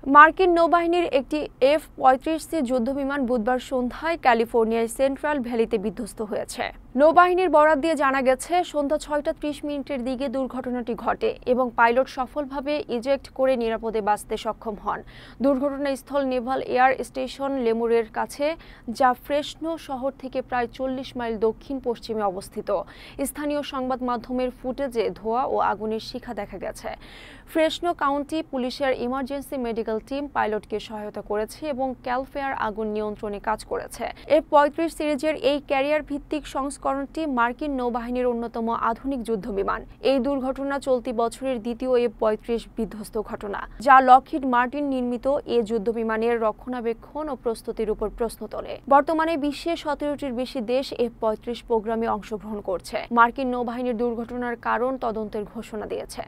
মার্কিন নৌবাহিনীর একটি F-35C যুদ্ধবিমান বুধবার সন্ধ্যায় ক্যালিফোর্নিয়ার সেন্ট্রাল ভ্যালিতে বিধ্বস্ত হয়েছে। নৌবাহিনীর বরাত দিয়ে জানা গেছে, সন্ধ্যা 6:30 দিকে দুর্ঘটনাটি ঘটে এবং পাইলট সফলভাবে ইজেক্ট করে নিরাপদে বাঁচতে সক্ষম হন। দুর্ঘটনাস্থল নেভাল এয়ার স্টেশন লেমুরের কাছে, যা ফ্রেশনো শহর থেকে প্রায় 40 মাইল দক্ষিণ-পশ্চিমে অবস্থিত। স্থানীয় সংবাদ মাধ্যমের ফুটেজে ধোঁয়া ও আগুনের শিখা দেখা গেছে। ফ্রেশনো কাউন্টি পুলিশের ইমার্জেন্সি মেডিকেল টিম পাইলটকে সহায়তা করেছে এবং ক্যাল ফায়ার আগুন নিয়ন্ত্রণে কাজ করেছে। F-35 সিরিজের এই ক্যারিয়ার ভিত্তিক সংস্করণটি মার্কিন নৌবাহিনীর অন্যতম আধুনিক যুদ্ধবিমান। এই দুর্ঘটনা চলতি বছরের দ্বিতীয় F-35 বিধ্বস্ত ঘটনা, যা লকহিড মার্টিন নির্মিত এ যুদ্ধবিমানের রক্ষণাবেক্ষণ ও প্রস্তুতির উপর প্রশ্ন তোলে। বর্তমানে বিশ্বে 17টির বেশি দেশ F-35 প্রোগ্রামে অংশগ্রহণ করছে। মার্কিন নৌবাহিনীর দুর্ঘটনার কারণ তদন্তের ঘোষণা দিয়েছে।